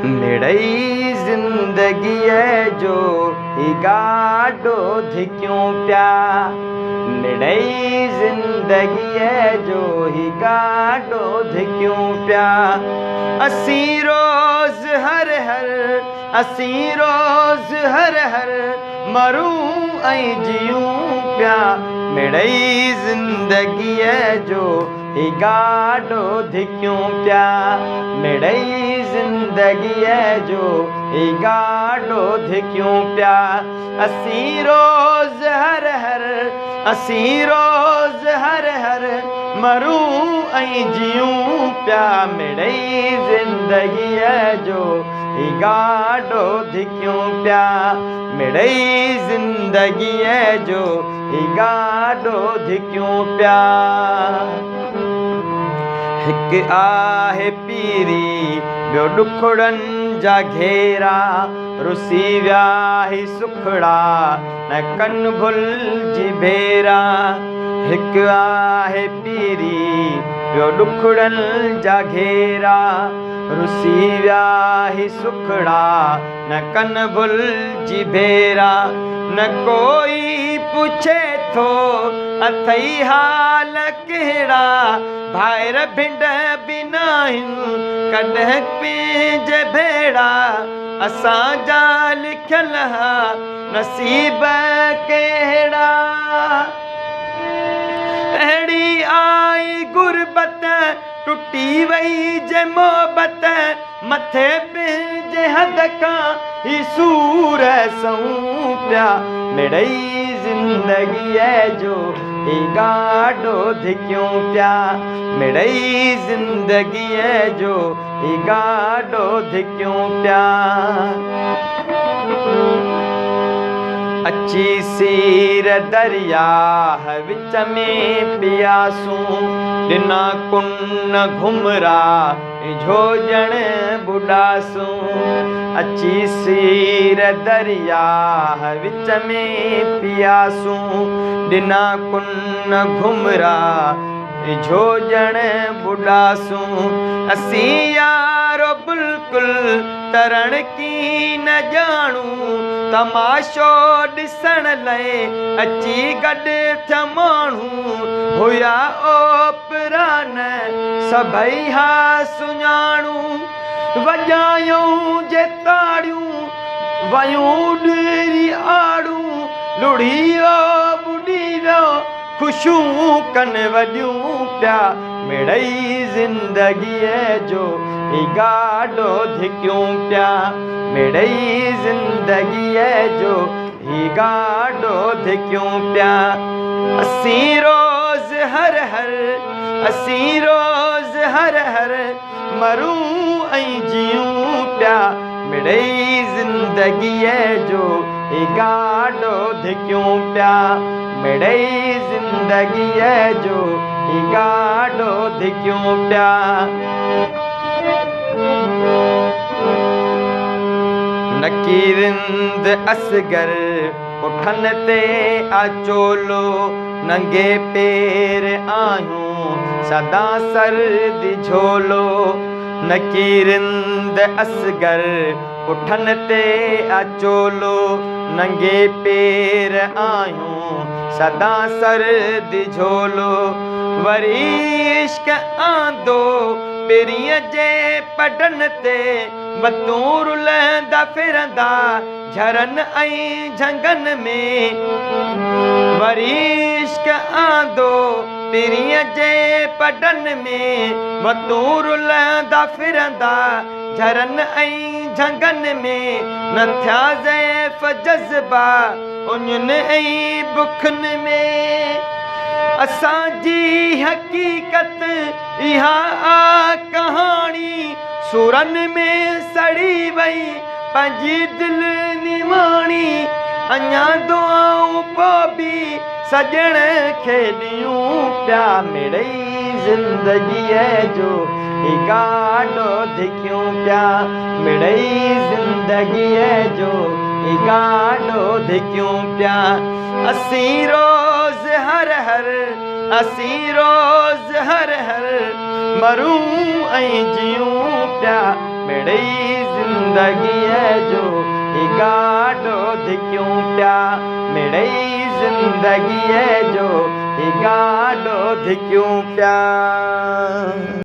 मिड़ई जिंदगी जो ही गाडो धिक्यों प्या। मिड़ई जिंदगी जो ही गाडो धिक्यों प्या। असी रोज हर हर, असी रोज हर हर मरूं ऐं जियूं प्या। मिड़ई जिंदगी जो ही गाडो धिक्यों प्या। मिड़ई जिंदगी जो ही गाडो धिक्यों प्या। असी रोज हर हर, असी रोज हर हर मरूं ऐं जियूं प्या। मिड़ई जिंदगी जो ही गाडो धिक्यों प्या। मिड़ई जिंदगी जो ही गाडो धिक्यों प्या। हिक आहे पीरी ॿियो ॾुखड़नि जा घेरा। रुसी विया ही सुखड़ा न कन भुलिजी भेरा। हिक आहे पीरी ॿियो ॾुखड़नि जा घेरा। रुसी विया ही सुखड़ा न कन भुलिजी भेरा। न कोई पुछे थो अथई हाल कहिड़ा। भाइर भिंड बि नाहिनि कॾहिं पंहिंजे भेड़ा। असांजा लिखियल नसीब कहिड़ा। अहिड़ी आई गुरबत टुटी वई जे मोहबत। मथे पंहिंजे हद खां ही सूर सऊं प्या। मिड़ई जिंदगी जो ही गाडो धिक्यों प्या। मिड़ई जिंदगी जो ही गाडो धिक्यों प्या। अची सीर दरिया विच में पियासूं। ॾिना कुन घुमरा झोजण बुॾासूं। अची सीर दरिया विच में पियासूं। ॾिना कुन घुमरा झोजण बुॾासूं। असी यारो बिल्कुलु तरण की न ॼाणूं। तमाशो ॾिसण लाइ अची गॾु थिया माण्हू। हुया ओपरा न सभई हा सुञाणूं। वॼायूं जे ताड़ियूं वयूं ॾेरी आड़ूं। लुड़ी वियो ॿुॾी वियो ख़ुशियूं कनि वॾियूं प्या। मिड़ई जिंदगी जो ही गाडो धिक्यों प्या। मिड़ई जिंदगी जो ही गाडो धिक्यों प्या। असी रोज हर हर, असी रोज हर हर मरूं ऐं जियूं प्या। मिड़ई जिंदगी जो ही गाडो धिक्यों प्या। मिड़ई जिंदगी जो ही गाडो धिक्यों प्या। नकीरिंद असगर पुठन ते अचोलो। नंगे पेर आहियूं सदा सर्दी झोलो। नकीरिंद असगर पुठन ते अचोलो। नंगे पेर आहियूं सदा सर्दी झोलो। वरी इश्क आंदो पेरीअ जे पडन ते। बतूं रुलंदा फिरंदा झरन ऐं झंगन में। वरी इश्क आंदो पेरीअ जे पडन में। बतूं रुलंदा फिरंदा झरन ऐं झंगन में। न थिया ज़ैफ़ जज़्बा उञुन ऐं बुखनि में। असांजी हक़ीक़त इहा आ कहाणी। सुरन में सड़ी वई पंहिंजी दिलि निमाणी। अञा दुआऊं पोइ बि सजण खे ॾियूं प्या। मिड़ई जिंदगी जो ही गाडो धिक्यों प्या। मिड़ई जिंदगी जो ही गाडो धिक्यों प्या। असी रोज हर हर, असी रोज हर हर मरूं ऐं जियूं प्या। मिड़ई जिंदगी है जो ही गाडो धिक्यूं प्या मिड़ई जिंदगी है जो ही गाडो धिक्यूं प्या।